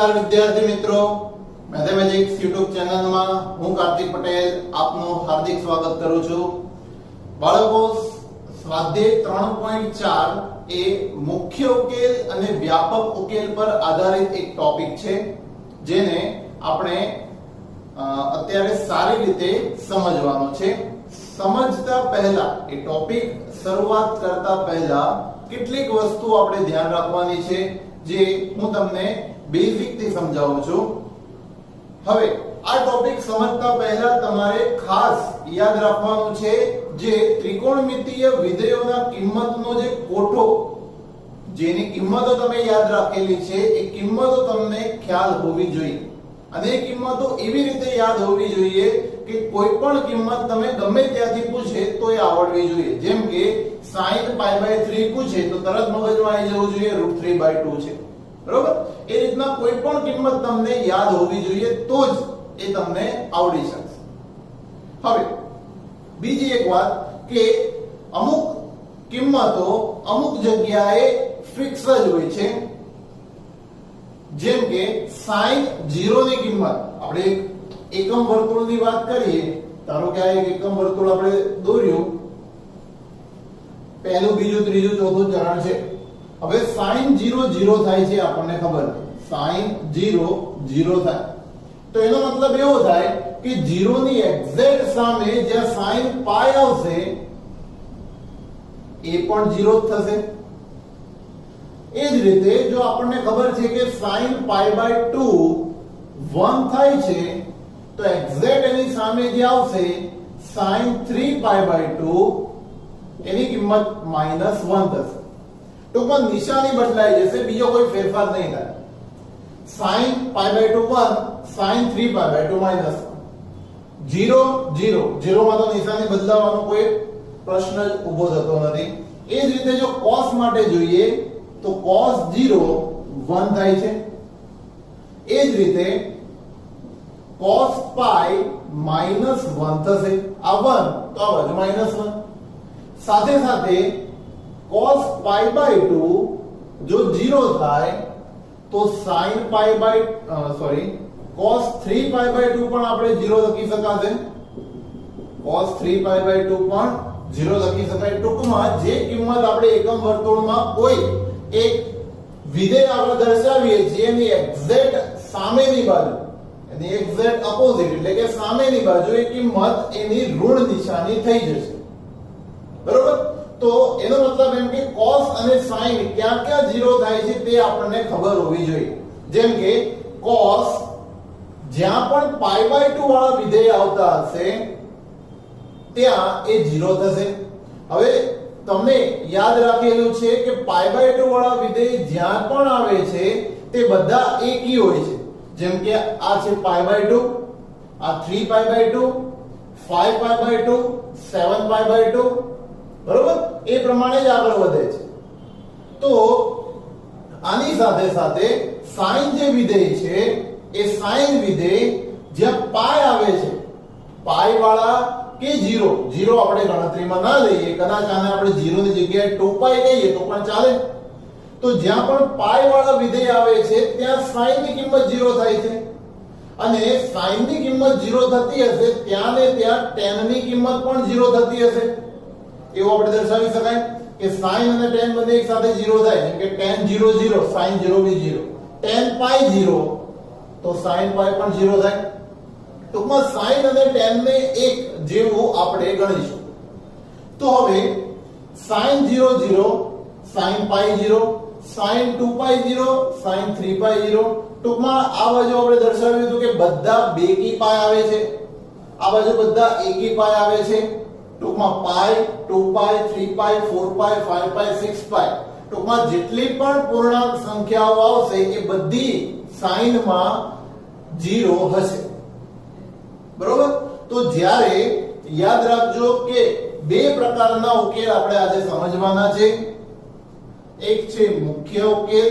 નમસ્કાર વિદ્યાર્થી મિત્રો, મેથેમેટિક્સ યુટ્યુબ ચેનલમાં હું કાર્તિક પટેલ આપનું હાર્દિક સ્વાગત કરું છું. બાળકો, સ્વાધ્યાય 3.4 એ મુખ્ય ઉકેલ અને વ્યાપક ઉકેલ પર આધારિત એક ટોપિક છે, જેને આપણે અત્યારે સારી રીતે સમજવાનો છે. સમજતા પહેલા, એ ટોપિક શરૂઆત કરતા પહેલા કેટલીક વસ્તુ આપણે ધ્યાન રાખવાની છે, જે હું તમને બેઝિક થી સમજાવું છું. હવે આ ટોપિક સમજતા પહેલા તમારે ખાસ યાદ રાખવાનું છે, જે ત્રિકોણમિતીય વિધેયોના કિંમતનો જે કોઠો, જેની કિંમતો તમે યાદ રાખેલી છે, એ કિંમતો તમને ખ્યાલ હોવી જોઈએ. અને એ કિંમતો એવી રીતે યાદ હોવી જોઈએ કે કોઈ પણ કિંમત તમે ગમે ત્યાંથી પૂછે તો એ આવડવી જોઈએ. જેમ કે sin π/3 પૂછે તો તરત મગજમાં આવી જવું જોઈએ √3/2 છે, બરોબર? એ રીતના કોઈ પણ કિંમત તમને યાદ હોવી જોઈએ, તો જ એ તમને આવડી શકશે. હવે બીજી એક વાત કે અમુક કિંમતો અમુક જગ્યાએ ફિક્સ જ હોય છે. જેમ કે sin 0 ની કિંમત, આપણે એકમ વર્તુળની વાત કરીએ, ધારો કે આ એક એકમ વર્તુળ આપણે દોર્યું, પહેલું, બીજું, ત્રીજું, ચોથું ચરણ છે. હવે sin 0 0 થાય છે, આપણને ખબર છે. sin 0 0 થાય તો એનો મતલબ એવો થાય કે 0 ની એક્ઝેક્ટ સામે જ્યાં sin π આવશે એ પણ 0 જ થશે. એ જ રીતે જો આપણને ખબર છે કે sin π/2 1 થાય છે, તો એક્ઝેક્ટ એની સામે જે આવશે sin 3π/2, એની કિંમત -1 થશે. ટૂંકમાં નિશાની બદલાઈ જશે, બીજો કોઈ ફેરફાર નહીં થાય. sin π/2 1, sin 3π/2 -1. 0 0 0 માં તો નિશાની બદલાવાનો કોઈ પ્રશ્ન જ ઊભો થતો નથી. એ જ રીતે જો cos માટે જોઈએ તો cos 0 1 થાય છે. એ જ રીતે cos π -1 થશે. આ 1 તો આ બાજુ -1. સાથે સાથે cos π/2 જો 0 થાય તો sin cos 3π/2 પણ આપણે 0 લખી શકાશે. cos 3π/2 પણ 0 લખી શકાય. ટૂંકમાં જે કિંમત આપણે એકમ વર્તુળમાં કોઈ એક વિધેય આપણે દર્શાવીએ છીએ, એની એક્ઝેક્ટ સામેની બાજુ, એની એક્ઝેક્ટ ઓપોઝિટ એટલે કે સામેની બાજુ એ કિંમત એની ઋણ નિશાની થઈ જશે, બરોબર? તો એનો મતલબ એમ કે cos અને sin ક્યાં ક્યાં 0 થાય છે તે આપણને ખબર હોવી જોઈએ. જેમ કે cos જ્યાં પણ π/2 વાળા વિધેય આવતા હશે ત્યાં એ 0 થશે. હવે તમને યાદ રાખેલું છે કે π/2 વાળા વિધેય જ્યાં પણ આવે છે તે બધા એકી હોય છે. જેમ કે આ છે π/2, આ 3π/2, 5π/2, 7π/2, બરોબર? એ પ્રમાણે જ આગળ વધે છે. તો આની સાથે સાથે sin જે વિધેય છે, એ sin વિધેય જ્યાં π આવે છે, π વાળા કે 0 આપણે ગણતરીમાં ના લઈએ, કદાચ આને આપણે 0 ની જગ્યાએ 2π કહીએ તો પણ ચાલે. તો જ્યાં પણ π વાળા વિધેય આવે છે ત્યાં sin ની કિંમત 0 થાય છે. અને sin ની કિંમત 0 થતી હશે ત્યાં ને ત્યાં tan ની કિંમત પણ 0 થતી હશે. એવું આપણે દર્શાવી શકાય કે sin અને tan બંને એક સાથે 0 થાય. જેમ કે tan 0 0, sin 0 બી 0, tan π 0 તો sin π પણ 0 થાય. ટૂંકમાં sin અને tan ને એક જેવું આપણે ગણીશું. તો હવે sin 0 0, sin π 0, sin 2π 0, sin 3π 0. ટૂંકમાં આ બાજુ આપણે દર્શાવ્યું હતું કે બધા બેકી પાય આવે છે, આ બાજુ બધા એકી પાય આવે છે. ટૂંકમાં π, 2π, 3π, 4π, 5π, 6π, ટૂંકમાં જેટલી પણ પૂર્ણાંક સંખ્યાઓ આવશે એ બધી sin માં 0 હશે, બરોબર? તો જ્યારે યાદ રાખજો કે બે પ્રકારના ઉકેલ આપણે આજે સમજવાના છે. એક છે મુખ્ય ઉકેલ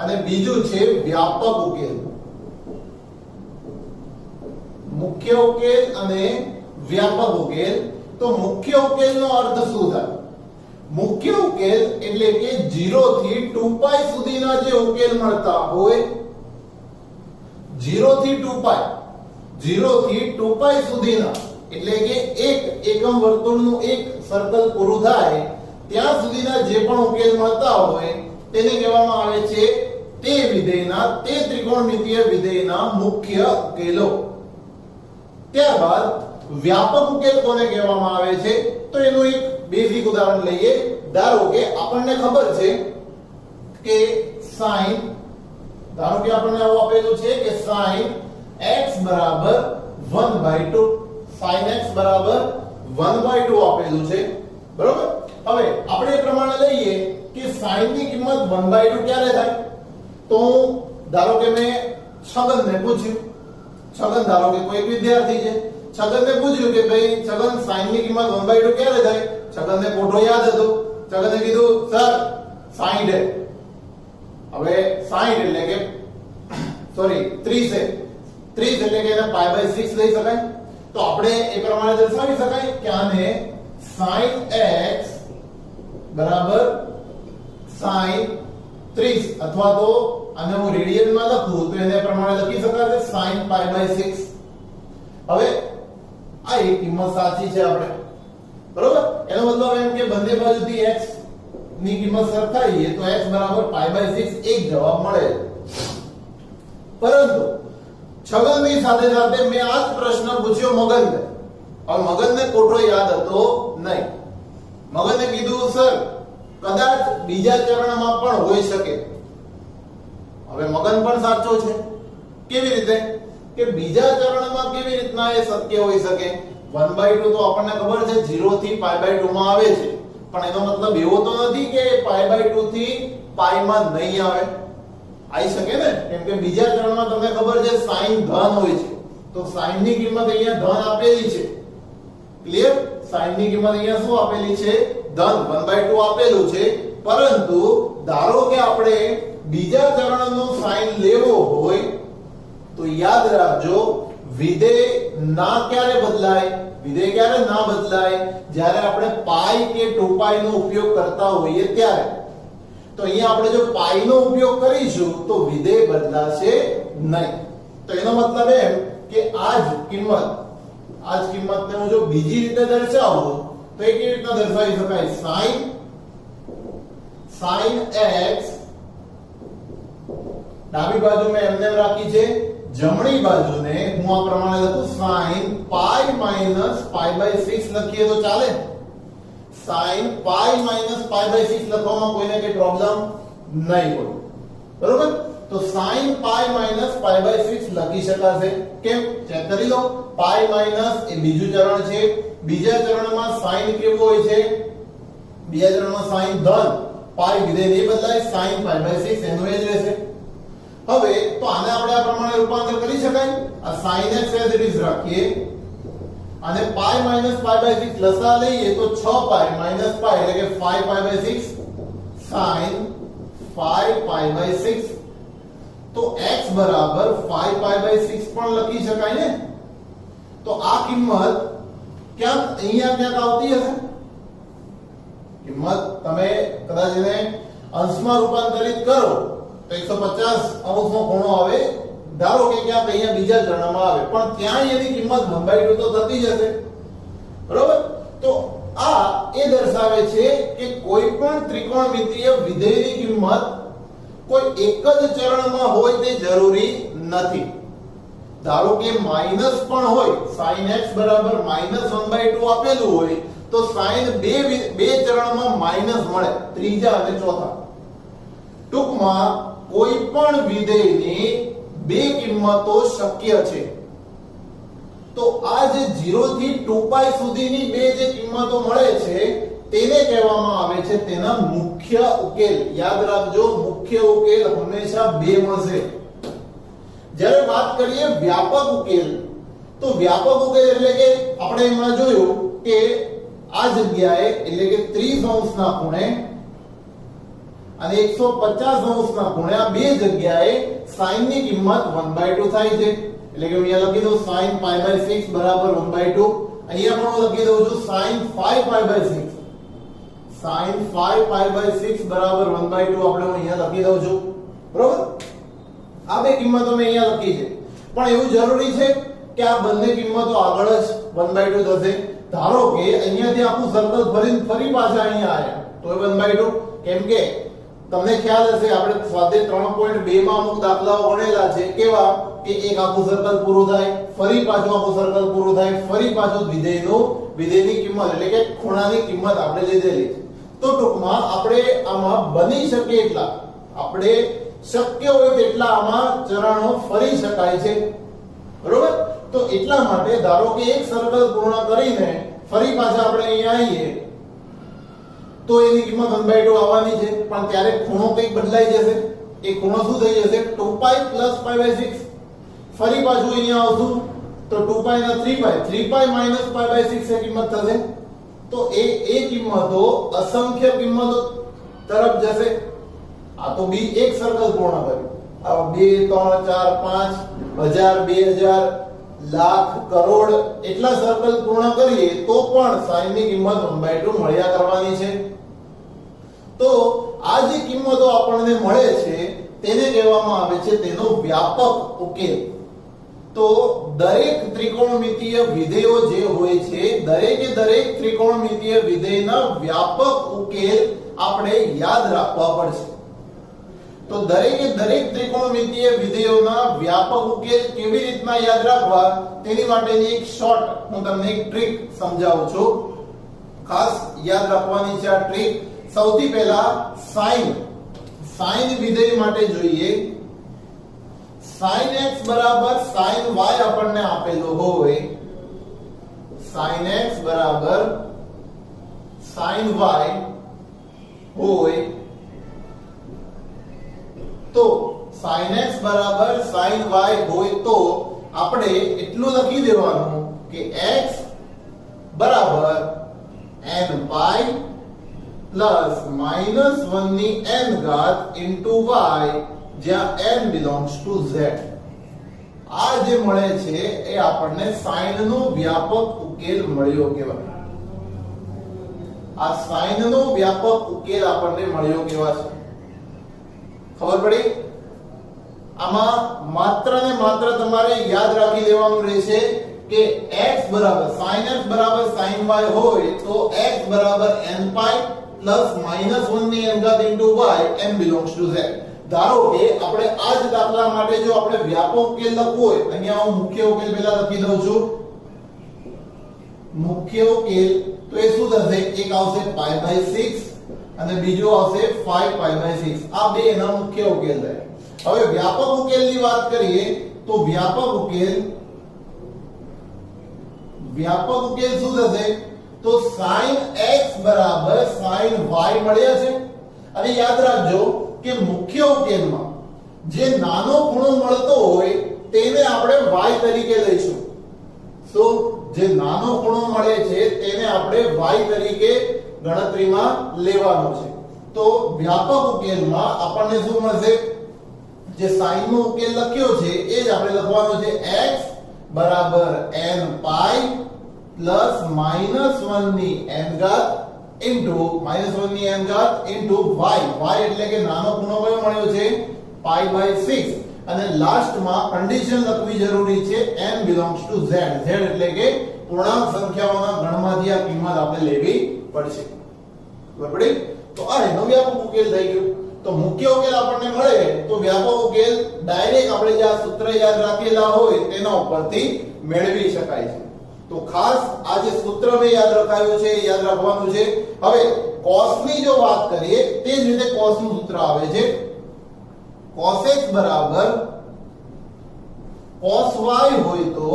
અને બીજું છે વ્યાપક ઉકેલ. મુખ્ય ઉકેલ અને વ્યાપક ઉકેલ. તો મુખ્ય ઉકેલનો અર્થ શું થાય? મુખ્ય ઉકેલ એટલે કે 0 થી 2π સુધીના જે ઉકેલ મળતા હોય 0 થી 2π સુધીના એટલે કે એક એકમ વર્તુળનું એક સર્કલ પૂરું થાય ત્યાં સુધીના જે પણ ઉકેલ મળતા હોય તેને કહેવામાં આવે છે તે વિધેયના તે ત્રિકોણમિતિય વિધેયના મુખ્ય ઉકેલો. ત્યારબાદ વ્યાપક ઉકેલ કોને કહેવામાં આવે છે તો એનું એક બેઝિક ઉદાહરણ લઈએ. ધારો કે આપણને ખબર છે કે sin ધારો કે આપણને આવું આપેલું છે કે sin x બરાબર 1/2 sin x બરાબર 1/2 આપેલું છે બરોબર. હવે આપણે એ પ્રમાણે લઈએ કે sin ની કિંમત 1/2 ક્યારે થાય તો ધારો કે મેં છગનને પૂછ્યું છગન ધારો કે કોઈ વિદ્યાર્થી છે છગનને પૂછ્યું કે ભાઈ છગન sin ની કિંમત 1/2 ક્યારે થાય છગનને કોઠો યાદ હતો છગને કીધું સર 60 है હવે 60 એટલે કે સોરી 30 है 30 એટલે કે એને π/6 લઈ શકાય તો આપણે એ પ્રમાણે દર્શાવી શકાય કે આને sin x બરાબર sin 30 અથવા તો આને હું રેડિયન માં લખું તો એને પ્રમાણે લખી શકાય કે sin π/6. હવે આ એક કિંમત સાચી છે આપણે બરોબર. એનો મતલબ એમ કે બંને બાજુથી x ની કિંમત સરખાઈએ તો x બરાબર π/6 એક જવાબ મળે. પરંતુ છગનની સાથે સાથે મેં આ જ પ્રશ્ન પૂછ્યો મગનને. હવે મગનને કોઠો યાદ હતો નહીં. મગને કીધું સર કદાચ બીજા ચરણમાં પણ હોઈ શકે. હવે મગન પણ સાચો છે. કેવી રીતે કે બીજા ચરણમાં કેવી રીતના એ શક્ય હોઈ શકે 1/2 તો આપણને ખબર છે 0 થી π/2 માં આવે છે પણ એનો મતલબ એવો તો નથી કે π/2 થી π માં નહીં આવે. આવી શકે ને કેમ કે બીજા ચરણમાં તમને ખબર છે sin ધન હોય છે તો sin ની કિંમત અહીંયા ધન આપેલી છે. ક્લિયર. sin ની કિંમત અહીંયા શું આપેલી છે ધન 1/2 આપેલું છે. પરંતુ ધારો કે આપણે બીજા ચરણનો sin લેવો હોય તો યાદ રાખજો વિધેય ના ક્યારે બદલાય વિધેય ક્યારે ના બદલાય જ્યારે આપણે પાઈ કે 2π નો ઉપયોગ કરતા હોઈએ ત્યારે. તો અહીંયા આપણે જો પાઈ નો ઉપયોગ કરીશું તો વિધેય બદલાશે નહીં. તો એનો મતલબ એમ કે આ જ કિંમતને હું જો બીજી રીતે દર્શાવું તો એ કેવી રીતના દર્શાવી શકાય sin x ડાબી બાજુ મેં એમને રાખી છે જમણી બાજુને હું આ પ્રમાણે લખું sin π - π/6 લખીએ તો ચાલે. sin π - π/6 લખવામાં કોઈને કઈ પ્રોબ્લેમ નહીં હોય બરોબર. તો sin π - π/6 લખી શકાશે. કેમ ચેક કરી લો. π માઈનસ એ બીજું ચરણ છે. બીજા ચરણમાં sin કેવો હોય છે બીજા ચરણમાં sin ધન π વિધેય નહીં બદલાય sin π/6 એનું એ જ રહેશે. હવે તો આને આપણે આ પ્રમાણે રૂપાંતર કરી શકાય. આ sin x as it is રાખીએ અને π - π/6 લસા લઈએ તો 6π - π એટલે કે 5π/6 sin 5π/6 તો x બરાબર 5π/6 પણ લખી શકાય ને. તો આ કિંમત ક્યાં અહીંયા ક્યાંક આવતી હશે. કિંમત તમે કદાચ એને અંશમાં રૂપાંતરિત કરો તો 150 અંશનો ખૂણો આવે. ધારો કે ક્યાંક અહીંયા બીજા ચરણમાં આવે પણ ત્યાં એની કિંમત 1/2 તો થતી જ હશે બરોબર. તો આ એ દર્શાવે છે કે કોઈ પણ ત્રિકોણમિતિય વિધેયની કિંમત કોઈ એક જ ચરણમાં હોય તે જરૂરી નથી. ધારો કે માઈનસ પણ હોય sin x બરાબર -1/2 આપેલું હોય તો sin બે ચરણમાં માઈનસ મળે ત્રીજા અને ચોથા. ટૂંકમાં કોઈ પણ વિધેયની બે કિંમતો શક્ય છે. તો આ જે 0 થી 2π સુધીની બે જે કિંમતો મળે છે તેને કહેવામાં આવે છે તેના મુખ્ય ઉકેલ. યાદ રાખજો મુખ્ય ઉકેલ હંમેશા બે મળશે. જ્યારે વાત કરીએ વ્યાપક ઉકેલ તો વ્યાપક ઉકેલ એટલે કે આપણે એમાં જોયું કે આ જગ્યાએ એટલે કે 30 અંશના ખૂણે અને 150 અંશના ખૂણે આ બે જગ્યાએ sin ની કિંમત 1/2 થાય છે. એટલે કે અહીંયા લખી દઉં sin π/6 બરાબર 1/2. અહીંયા પણ હું લખી દઉં છું sin 5π/6 sin 5 pi by 6 બરાબર 1/2 આપણે હું અહીંયા લખી દઉં છું, બરોબર? આ બે કિંમતો મેં અહીંયા લખી છે, પણ એવું જરૂરી છે કે આ બંને કિંમતો આગળ જ 1/2 થશે? ધારો કે અહીંયાથી આખું સર્કલ ફરી પાછા અહીંયા આવ્યા તો 1/2, કેમ કે તમને ખ્યાલ હશે આપણે સ્વાધ્યાય 3.2 માં અમુક દાખલાઓ ગણેલા છે, કેવા કે એક આખું સર્કલ પૂરું થાય, ફરી પાછું આખું સર્કલ પૂરું થાય, ફરી પાછું વિધેયની કિંમત એટલે કે ખૂણાની કિંમત આપણે લીધેલી છે. તો ટૂંકમાં આપણે આમાં બની શકે એટલા, આપણે શક્ય હોય તેટલા આમાં ચરણો ફરી શકાય છે, બરોબર? તો એટલા માટે ધારો કે એક સર્કલ પૂર્ણ કરીને ફરી પાછા આપણે અહીંયા આવીએ તો એની કિંમત 1/2 આવવાની છે, પણ ત્યારે ખૂણો કંઈક બદલાઈ જશે. એ ખૂણો શું થઈ જશે? 2π + π/6. ફરી પાછું અહીંયા આવશું તો 2π ના 3π, 3π - π/6 એ કિંમત થશે. તો એ કિંમતો અસંખ્ય કિંમતો તરફ જશે. આ તો બી એક સર્કલ પૂર્ણ કર્યું. આ 2 3 4 5 1000 2000 લાખ કરોડ એટલા સર્કલ પૂર્ણ કરીએ તો પણ sin ની કિંમત 1/2 મળ્યા કરવાની છે. તો આ જે કિંમતો આપણને મળે છે તેને કહેવામાં આવે છે તેનો વ્યાપક ઉકેલ. તો દરેક ત્રિકોણમિતીય વિધેયો જે હોય છે, દરેકે દરેક ત્રિકોણમિતીય વિધેયના વ્યાપક ઉકેલ આપણે યાદ રાખવા પડશે. તો દરેકે દરેક ત્રિકોણમિતીય વિધેયોના વ્યાપક ઉકેલ કેવી રીતના યાદ રાખવા તેની માટેની એક શોર્ટ હું તમને એક ટ્રીક સમજાવું છું. ખાસ યાદ રાખવાની છે આ ટ્રીક. સૌથી પહેલા sin વિધેય માટે જોઈએ. sin x બરાબર sin y આપણને આપેલો હોય, sin x બરાબર sin y હોય તો sin x બરાબર sin y હોય તો આપણે એટલું લખી દેવાનું કે x બરાબર n pi પ્લસ -1 ની n ઘાત ઇન્ટુ y, જ્યાં n belongs to z. આ જે મળે છે એ આપણને sin નો વ્યાપક ઉકેલ મળ્યો કહેવાય. આ sin નો વ્યાપક ઉકેલ આપણને મળ્યો કહેવાય છે. ખબર પડી? આમાં માત્ર ને માત્ર તમારે યાદ રાખી દેવાનું રહેશે કે x બરાબર sin x બરાબર sin y હોય તો x બરાબર n pi પ્લસ -1 ની n ઘાત into y, n belongs to z. ધારો કે આપણે આ જ દાખલા માટે જો આપણે વ્યાપક ઉકેલ લખવો હોય, અહીંયા હું મુખ્ય ઉકેલ પહેલા લખી દઉં છું. મુખ્ય ઉકેલ તો એ શું થશે? એક આવશે π/6 અને બીજો આવશે 5π/6. આ બે એના મુખ્ય ઉકેલ થયા. હવે વ્યાપક ઉકેલની વાત કરીએ તો વ્યાપક ઉકેલ શું થશે? તો sin x બરાબર sin y મળ્યા છે. અને યાદ રાખજો કે મુખ્ય ઉકેલમાં જે નાનો ખૂણો મળતો હોય તેને આપણે y તરીકે લઈશું. તો જે નાનો ખૂણો મળે છે તેને આપણે y તરીકે ગણતરીમાં લેવાનો છે. તો વ્યાપક ઉકેલમાં આપણને શું મળશે? જે sin નો ઉકેલ લખ્યો છે એ જ આપણે લખવાનો છે. x બરાબર n pi પ્લસ -1 ની n ઘાત ઇન્ટુ -1 ની n ઘાત ઇન્ટુ y. y એટલે કે નાનો ખૂણો કયો મળ્યો છે? π/6. અને લાસ્ટમાં કન્ડિશન લખવી જરૂરી છે, n belongs to z. z એટલે કે પૂર્ણાંક સંખ્યાઓના ગણમાંથી આ કિંમત આપણે લેવી પડશે. બરાબર? તો આ એનો વ્યાપક ઉકેલ થઈ ગયો. તો મુખ્ય ઉકેલ આપણને મળે તો વ્યાપક ઉકેલ ડાયરેક્ટ આપણે જે આ સૂત્ર યાદ રાખેલા હોય તેના ઉપરથી મેળવી શકાય છે. તો ખાસ આ જે સૂત્ર મેં યાદ રખાયું છે યાદ રાખવાનું છે. હવે cos ની જો વાત કરીએ તે જ રીતે cos નું સૂત્ર આવે છે. cos x બરાબર cos y હોય તો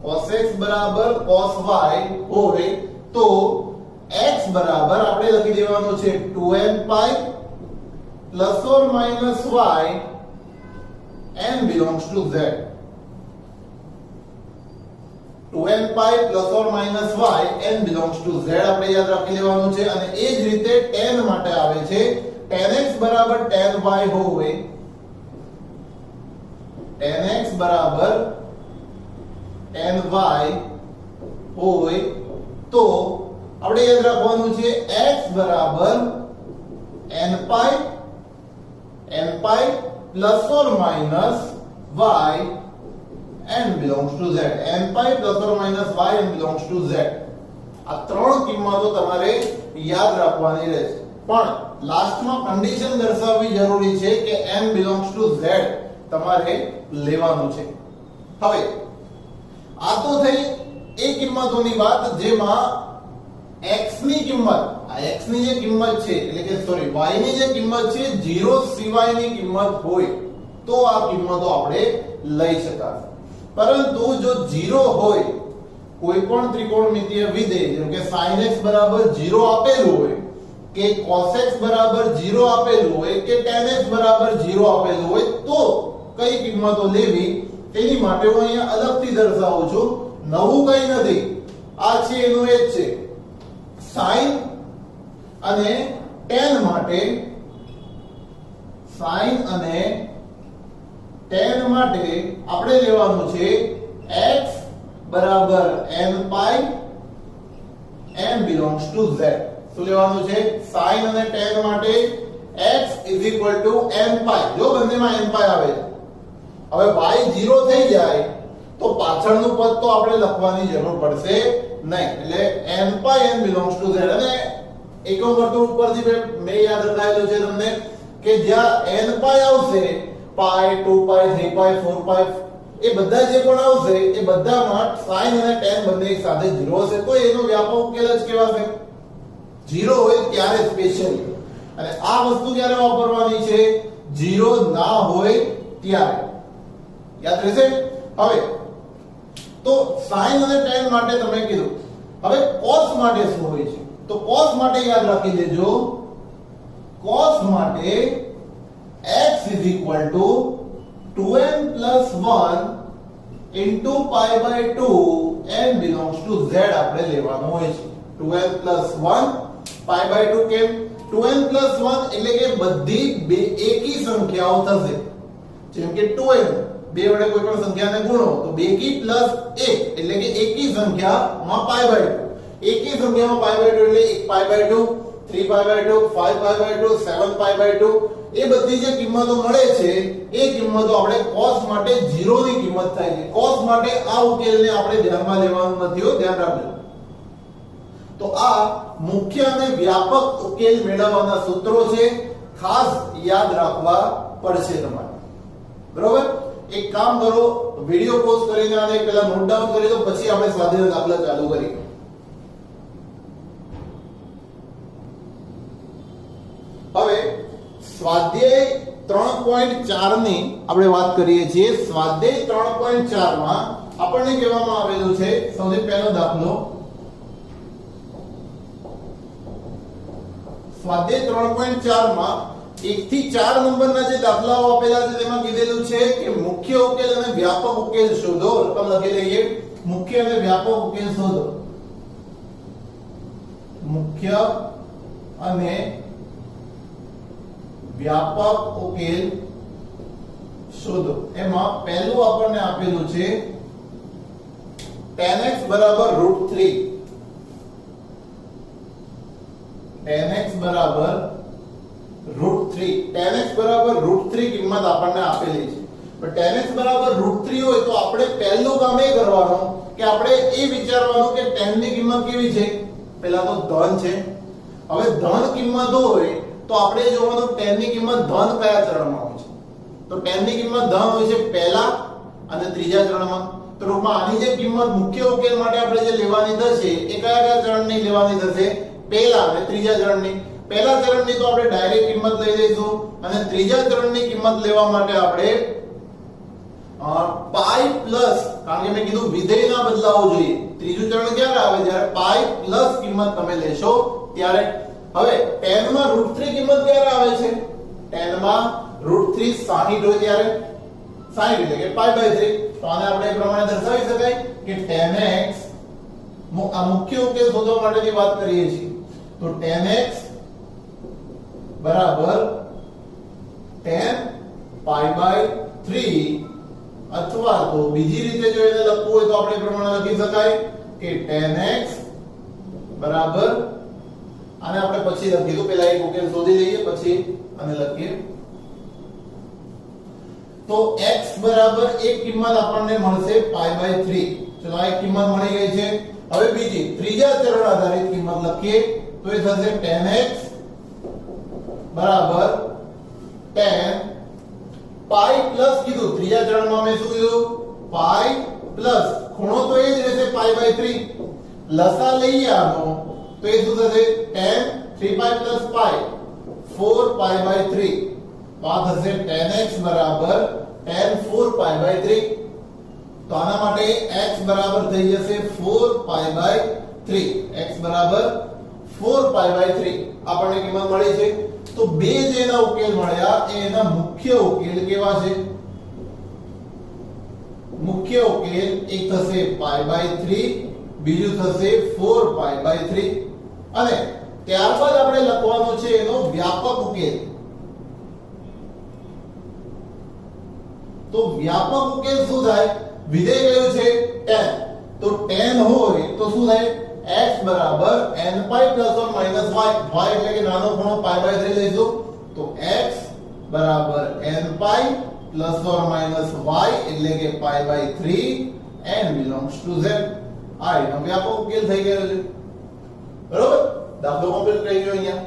cos x બરાબર cos y હોય તો x બરાબર આપણે લખી દેવાનું છે 2n pi plus or minus y, n belongs to z. 2n pi plus or minus y, n belongs to z આપણે યાદ રાખી લેવાનું છે. અને એ જ રીતે tan માટે આવે છે tan x બરાબર tan y હોય, tan x બરાબર tan y હોય તો આપણે યાદ રાખવાનું છે x બરાબર n pi plus or minus y n belongs to z. n pi plus or minus y n belongs to z. આ ત્રણ કિંમતો તમારે યાદ રાખવાની રહેશે, પણ લાસ્ટમાં કન્ડિશન દર્શાવવી જરૂરી છે કે n belongs to z તમારે લેવાનું છે. હવે આ તો થઈ એ કિંમતોની વાત જેમાં x ની કિંમત, આ x ની જે કિંમત છે એટલે કે સોરી y ની જે કિંમત છે 0 સિવાયની કિંમત હોય તો આ કિંમતો આપણે લઈ શકાશે. પરંતુ જો 0 હોય, કોઈ પણ ત્રિકોણમિતિય વિધેય જેમ કે sin x બરાબર 0 આપેલું હોય કે cos x બરાબર 0 આપેલું હોય કે tan x બરાબર 0 આપેલું હોય તો કઈ કિંમતો લેવી તેની માટે હું અહીંયા અલગથી દર્શાવું છું. નવું કઈ નથી, આ છે એનું એ જ છે. sin અને tan માટે, sin અને tan માટે આપણે લેવાનું છે x બરાબર n pi n belongs to z. શું લેવાનું છે? sin અને tan માટે x n pi. જો બંનેમાં n pi આવે છે, હવે y 0 થઈ જાય તો પાછળનું પદ તો આપણે લખવાની જરૂર પડશે નહીં, એટલે n pi n belongs to z. અને એકમ વર્તુળ ઉપરથી મેં યાદ રખાયેલું છે તમને કે જ્યાં n pi આવશે, pi 2 pi 3 pi 4 pi એ બધા જે પણ આવશે એ બધામાં sin અને tan બંને એક સાથે 0 હશે, તો એનો વ્યાપક ઉકેલ જ કહેવાશે. 0 હોય ત્યારે સ્પેશિયલી. અને આ વસ્તુ ક્યારે વાપરવાની છે? 0 ના હોય ત્યારે. યાદ રહેશે? હવે તો sin અને tan માટે તમે કીધું. હવે cos માટે શું હોય છે? તો cos માટે યાદ રાખી લેજો, cos માટે x 2n plus 1 into pi by 2 n belongs to z આપણે લેવાનું હોય છે. 2n plus 1 pi by 2 કેમ? 2n plus 1 એટલે કે બધી બે એકી સંખ્યાઓ થશે. જેમ કે 2n બે વડે કોઈ પણ સંખ્યાને ગુણો તો બેકી પ્લસ 1 એટલે કે એકી સંખ્યામાં pi by 2. એકી સંખ્યામાં pi by 2 એટલે 1 pi by 2, 3 pi by 2, 5 pi by 2, 7 pi by 2. એ બધી જે કિંમતો મળે છે એ કિંમતો આપણે cos માટે 0 ની કિંમત થાય છે. cos માટે આ ઉકેલને આપણે ધ્યાનમાં લેવાનું નથી, ધ્યાન રાખજો. તો આ મુખ્ય અને વ્યાપક ઉકેલ મેળવવાના સૂત્રો છે, ખાસ યાદ રાખવા પડશે તમારે. બરોબર? એક કામ કરો, વિડિયો પોઝ કરીને આને પહેલા નોટ ડાઉન કરી દો, પછી આપણે સ્વાધ્યાય દાખલા ચાલુ કરીએ. હવે સ્વાધ્યાય 3.4 ની આપણે વાત કરીએ છીએ. સ્વાધ્યાય 3.4 માં આપણને કહેવામાં આવેલું છે સૌથી પહેલો દાખલો. સ્વાધ્યાય 3.4 માં 1 થી 4 નંબરના જે દાખલાઓ આપેલા છે તેમાં કીધેલું છે કે મુખ્ય ઉકેલ અને વ્યાપક ઉકેલ શોધો. રકમ લખી લઈએ, મુખ્ય અને વ્યાપક ઉકેલ શોધો. મુખ્ય અને વ્યાપક ઉકેલ શોધો. એમાં પહેલું આપણને આપેલું છે tan x બરાબર √3. tan x બરાબર √3. tan x બરાબર √3 કિંમત આપણને આપેલી છે. પણ tan x બરાબર √3 હોય તો આપણે પહેલું કામ એ કરવાનું કે આપણે એ વિચારવાનું કે tan ની કિંમત કેવી છે. પહેલા તો ધન છે. હવે ધન કિંમત હોય તો આપણે જોવાનું tan ની કિંમત ધન કયા ચરણમાં હોય છે. તો tan ની કિંમત ધન હોય છે પહેલા અને ત્રીજા ચરણમાં. તો રૂપમાં આની જે કિંમત મુખ્ય ઉકેલ માટે આપણે જે લેવાની થશે એ કયા કયા ચરણની લેવાની થશે? પહેલા અને ત્રીજા ચરણની. પહેલા ચરણની તો આપણે ડાયરેક્ટ કિંમત લઈ લઈશું અને ત્રીજા ચરણની કિંમત લેવા માટે આપણે પાઈ પ્લસ, કારણ કે મેં કીધું વિધેય ના બદલાવવું જોઈએ. ત્રીજું ચરણ ક્યારે આવે? જ્યારે પાઈ પ્લસ કિંમત તમે લેશો ત્યારે. હવે tan માં √3 કિંમત ક્યારે આવે છે? tan માં √3 60 હોય ત્યારે. 60 એટલે કે પાઈ બાય 3. તો આને આપણે એ પ્રમાણે દર્શાવી શકાય કે tan x, આ મુખ્ય ઉકેલ શોધવા માટેની વાત કરીએ છીએ. તો tan x બરાબર tan પાઈ બાય 3, અથવા તો બીજી રીતે જો એને લખવું હોય તો આપણે પ્રમાણે લખી શકાય કે tan x બરાબર આને આપણે પછી લખીએ તો પહેલા એક ઉકેલ શોધી લઈએ પછી આને લખીએ તો x બરાબર એક કિંમત આપણને મળશે π/3 ચલો આ એક કિંમત મળી ગઈ છે હવે બીજી ત્રીજા ચરણ આધારિત કિંમત લખીએ તો એ થશે 10x બરાબર 10 પાઈ પ્લસ કીધું ત્રીજા ચરણમાં મેં શું કીધું પાઈ પ્લસ ખૂણો તો એ જ રહેશે π/3 લસા લઈએ આનો તો એ શું થશે 10 3π પ્લસ પાઈ 4π/3 તો આ થશે 10x બરાબર 10 4π/3 તો આના માટે x બરાબર થઈ જશે 4π/3 x બરાબર 4π/3 આપણને કિંમત મળી છે તો બે જેના ઉકેલ મળ્યા એ એના મુખ્ય ઉકેલ કેવા છે મુખ્ય ઉકેલ એક થશે π/3 બીજું થશે 4π/3 અને ત્યારબાદ આપણે લખવાનો છે એનો વ્યાપક ઉકેલ તો વ્યાપક ઉકેલ શું થાય વિધેય કયું છે 10 તો 10 હોય તો શું થાય x બરાબર nπ ± y y એટલે કે નાનો ખૂણો π/3 લઈશું તો x બરાબર nπ ± y એટલે કે π/3 n belongs to z આ એનો વ્યાપક ઉકેલ થઈ ગયો છે બરોબર દાખલો કમ્પ્લીટ થઈ ગયો અહીંયા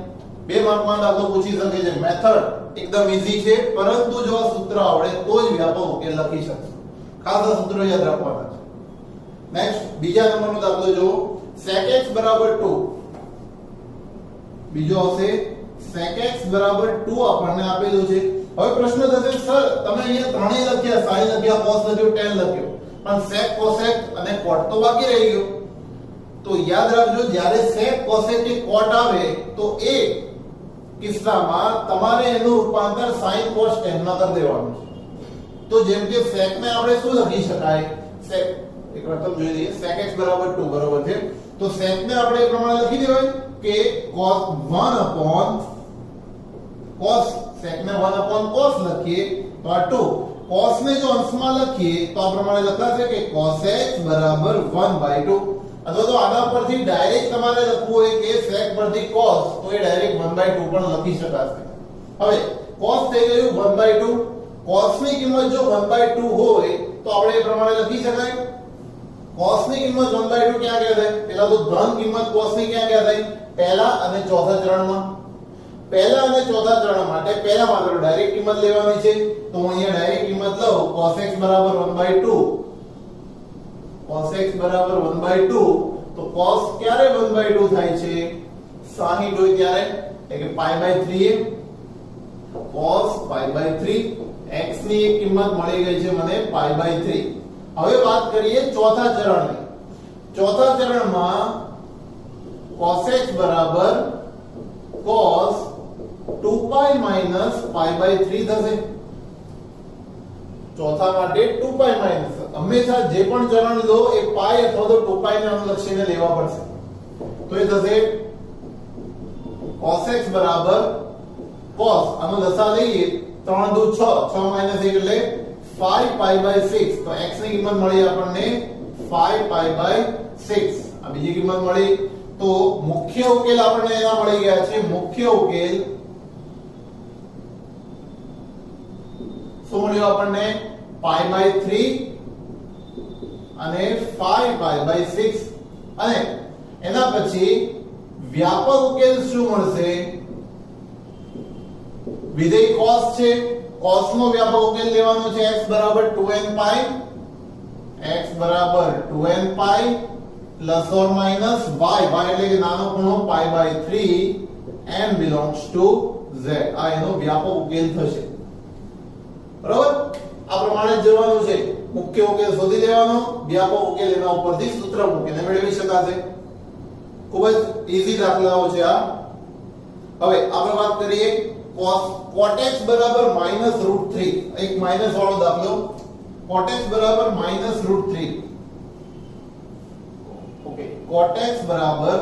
બે માર્કમાં દાખલો પૂછી શકે છે મેથડ એકદમ ઈઝી છે પરંતુ જો આ સૂત્ર આવડે તો જ વ્યાપક ઉકેલ લખી શકશો ખાસ આ સૂત્રો યાદ રાખવાના છે નેક્સ્ટ બીજા નંબરનો દાખલો જો sec x બરાબર 2 બીજો આવશે sec x બરાબર 2 આપણને આપેલું છે હવે પ્રશ્ન થશે સર તમે અહીંયા ત્રણેય લખ્યા sin લખ્યા cos લખ્યો tan લખ્યો પણ sec cosec અને cot તો બાકી રહી ગયો તો યાદ રાખજો જ્યારે sec cosec કે cot આવે તો એ કિસ્સામાં તમારે એનું રૂપાંતર sin cos tan માં કરી દેવાનું છે તો જેમ કે sec ને આપણે શું લખી શકાય sec એક વાર તમે જોઈ લઈએ sec x બરાબર 2 બરાબર છે તો sec ને આપણે એ પ્રમાણે લખી દેવાય કે cos 1 upon cos sec ને 1 upon cos લખીએ તો આ 2 cos ને જો અંશમાં લખીએ તો આ પ્રમાણે લખાશે કે cos x બરાબર 1/2 અથવા તો આના પરથી ડાયરેક્ટ તમારે લખવું હોય કે sec પરથી cos તો એ ડાયરેક્ટ 1/2 પણ લખી શકાશે હવે cos થઈ ગયું 1/2 cos ની કિંમત જો 1/2 હોય તો આપણે એ પ્રમાણે લખી શકાય cos ની કિંમત 1/2 ક્યાં ગયા થાય પહેલા તો ધન કિંમત cos ની ક્યાં ગયા થાય પહેલા અને ચોથા ચરણમાં પહેલા અને ચોથા ચરણ માટે પહેલા માત્ર ડાયરેક્ટ કિંમત લેવાની છે તો હું અહીંયા ડાયરેક્ટ કિંમત લઉં cos x બરાબર 1/2 cos x બરાબર 1/2 તો cos ક્યારે 1/2 થાય છે 60 હોય ત્યારે એટલે કે π/3 cos π/3 x ની એક કિંમત મળી ગઈ છે મને π/3 હવે વાત કરીએ ચોથા ચરણની ચોથા ચરણમાં cos x બરાબર cos 2π minus π/3 થશે ચોથા માટે 2π માઈનસ હંમેશા જે પણ ચરણ લો એ π અથવા તો 2π ને અનુલક્ષીને લેવા પડશે તો એ થશે cos x બરાબર cos આનો લસા લઈએ 3 દુ 6 6 1 એટલે 5π/6 તો x ની કિંમત મળી આપણને 5π/6 આ બીજી કિંમત મળી તો મુખ્ય ઉકેલ આપણને એના મળી ગયા છે મુખ્ય ઉકેલ શું મળ્યું આપણને π/3 અને 5π/6 અને એના પછી વ્યાપક ઉકેલ શું મળશે વિધેય cos છે cos નો વ્યાપક ઉકેલ લેવાનો છે x બરાબર 2nπ x બરાબર 2nπ plus or minus y y એટલે કે નાનો ખૂણો π/3 n belongs to z આ એનો વ્યાપક ઉકેલ થશે બરાબર આ પ્રમાણે જવાનું છે મુખ્ય ઉકેલ શોધી લેવાનો વ્યાપક ઉકેલ એના ઉપરથી સૂત્ર મૂકીને મેળવી શકાશે ખૂબ જ ઈઝી દાખલાઓ છે આ હવે આપણે વાત કરીએ cot x બરાબર -√3 એક માઈનસ વાળો દાખલો cot x બરાબર -√3 ઓકે cot x બરાબર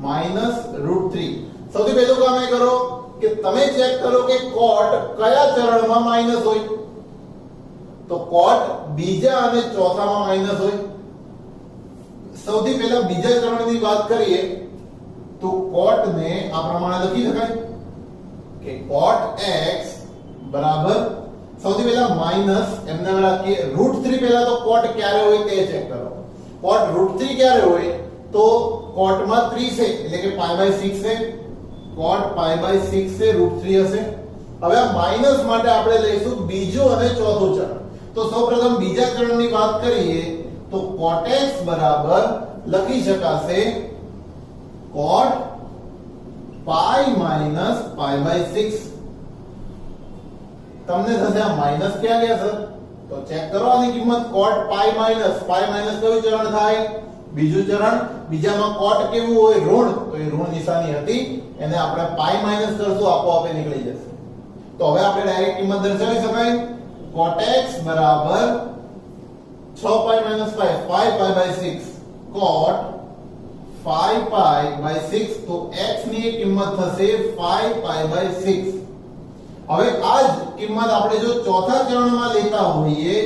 -√3 સૌથી પહેલું કામ એ કરો કે તમે ચેક કરો કે cot કયા ચરણમાં માઈનસ હોય તો cot બીજા અને ચોથામાં માઈનસ હોય સૌથી પહેલા બીજા ચરણની વાત કરીએ તો cot ને આ પ્રમાણે લખી શકાય કે cot x બરાબર સૌથી પહેલા માઈનસ એમને રાખીએ √3 પહેલા તો cot ક્યારે હોય તે ચેક કરો cot √3 ક્યારે હોય તો cot માં 3 છે એટલે કે π/6 છે cot π/6 છે √3 હશે હવે આ માઈનસ માટે આપણે લઈશું બીજો અને ચોથો ચરણ તો સૌપ્રથમ બીજા ચરણની વાત કરીએ તો cot x બરાબર લખી શકાશે cot π - π/6 તમને થશે આ માઈનસ ક્યાં ગયા સર તો ચેક કરો આની કિંમત cot π માઈનસ કયું ચરણ થાય બીજું ચરણ બીજામાં cot કેવું હોય ઋણ તો એ ઋણ નિશાની હતી એને આપણે π માઈનસ કરશું આપોઆપ નીકળી જશે તો હવે આપણે ડાયરેક્ટ કિંમત દર્શાવી શકાય cot x બરાબર 6π - 5 5π/6 cot 5π/6 તો x ની કિંમત થશે 5π/6 હવે આ જ કિંમત આપણે જો ચોથા ચરણમાં લેતા હોઈએ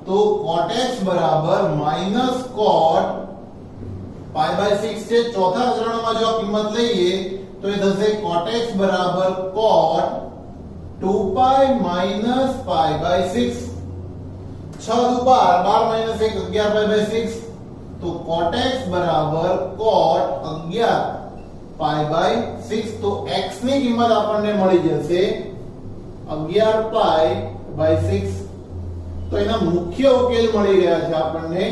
તો cot x બરાબર -cot π/6 છે ચોથા ચરણમાં જો આ કિંમત લઈએ તો એ થશે cot x બરાબર cot 2π - π/6 6 * 12 - 1 11π/6 તો cot x બરાબર cot 11π/6 તો x ની કિંમત આપણને મળી જશે 11π/6 તો એના મુખ્ય ઉકેલ મળી ગયા છે આપણને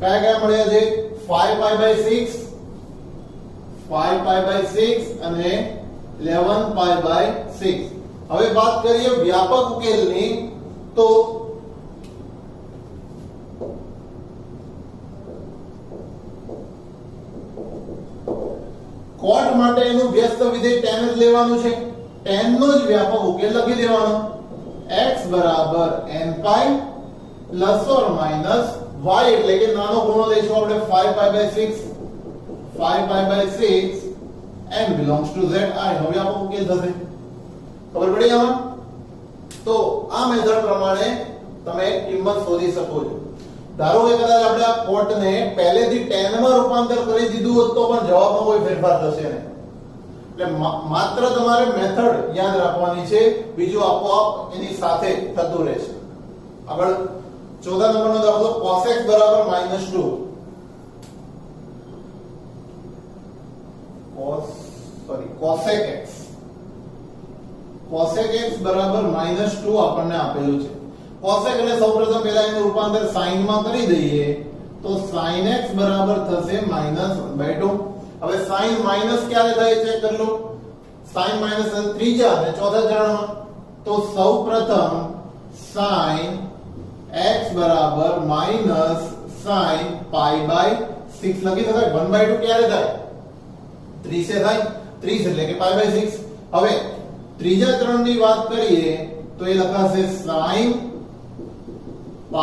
કયા મળ્યા છે 5π/6 અને 11π/6 હવે વાત કરીએ વ્યાપક ઉકેલની તો cot માટે એનું વ્યસ્ત વિધેય tan જ લેવાનું છે tan નો જ વ્યાપક ઉકેલ લખી દેવાનો x બરાબર nπ plus or minus y એટલે કે નાનો ખૂણો લઈશું આપણે 5π/6 n belongs to z આ એનો વ્યાપક ઉકેલ થશે ખબર પડી આમાં તો આ મેથડ પ્રમાણે તમે કિંમત શોધી શકો છો ધારો કે કદાચ આપણે આ cot ને પહેલેથી tan માં રૂપાંતર કરી દીધું હોત તો પણ જવાબમાં કોઈ ફેરફાર થશે નહીં એટલે માત્ર તમારે મેથડ યાદ રાખવાની છે બીજું આપોઆપ એની સાથે થતું રહેશે આગળ ચોથા નંબરનો દાખલો cos x બરાબર -2 cosec x બરાબર -2 આપણને આપેલું છે cosec એટલે સૌપ્રથમ પહેલા એનું રૂપાંતર sin માં કરી દઈએ તો sin x બરાબર થશે -1/2 હવે sin માઈનસ ક્યારે થાય ચેક કરી લો sin માઈનસ ત્રીજા અને ચોથા ચરણમાં તો સૌપ્રથમ sin x બરાબર -sin π/6 લખી શકાય 1/2 ક્યારે થાય 30 થાય 30 એટલે કે π/6 હવે ત્રીજા ચરણની વાત કરીએ તો એ લખાશે sin π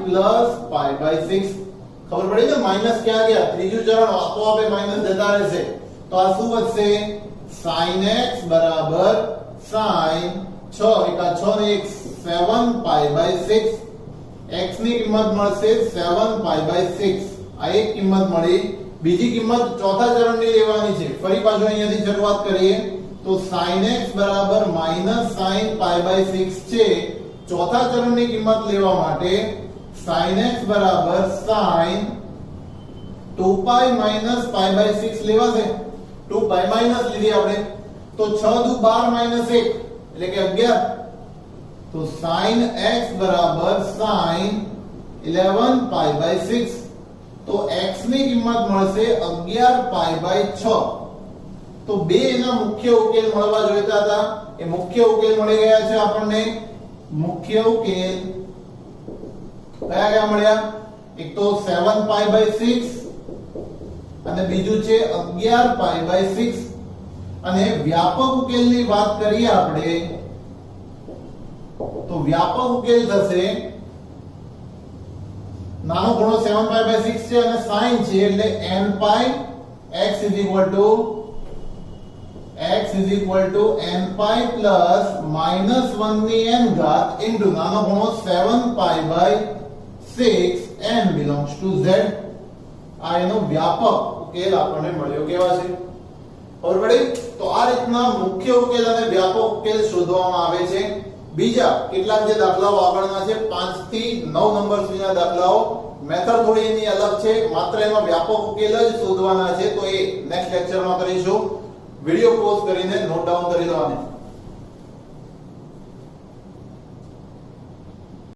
પ્લસ π/6 ખબર પડી ને માઈનસ ક્યાં ગયા ત્રીજું ચરણ આપોઆપ માઈનસ જતા રહેશે તો આ શું વધશે sin x બરાબર sin 6 એકા 6 ને 1 7π/6 x ની કિંમત મળશે 7π/6 આ એક કિંમત મળી બીજી કિંમત ચોથા ચરણની લેવાની છે ફરી પાછો અહીંયાથી શરૂઆત કરીએ તો sin x બરાબર -sin π/6 છે ચોથા ચરણની કિંમત લેવા માટે sin x બરાબર sin 2π - π/6 લેવાશે 2π માઈનસ લીધી આપણે તો 6 દુ 12 - 1 એટલે કે 11 તો sin x બરાબર sin 11π/6 તો x ની કિંમત મળશે 11π/6 તો બે એના મુખ્ય ઉકેલ મળવા જોઈતા હતા એ મુખ્ય ઉકેલ મળી ગયા છે આપણને મુખ્ય ઉકેલ કયા મળ્યા એક તો 7π/6 અને બીજું છે 11π/6 અને વ્યાપક ઉકેલની વાત કરીએ આપણે તો વ્યાપક ઉકેલ થશે નાનો ખૂણો 7π/6 છે અને sin છે એટલે nπ x nπ પ્લસ -1 ની n ઘાત ઇન્ટુ નાનો ખૂણો 7π/6 n belongs to z. આ એનો વ્યાપક ઉકેલ આપણને મળ્યો. કેવા છે? ખબર પડી? તો આ રીતના મુખ્ય ઉકેલ અને વ્યાપક ઉકેલ શોધવામાં આવે છે. બીજા કેટલાક જે દાખલાઓ આગળના છે 5 થી 9 નંબર સુધીના દાખલાઓ, મેથડ થોડી એની અલગ છે, માત્ર એમાં વ્યાપક ઉકેલ જ શોધવાના છે. તો એ નેક્સ્ટ લેક્ચરમાં કરીશું. વિડિયો પોઝ કરીને નોટ ડાઉન કરી લો આને.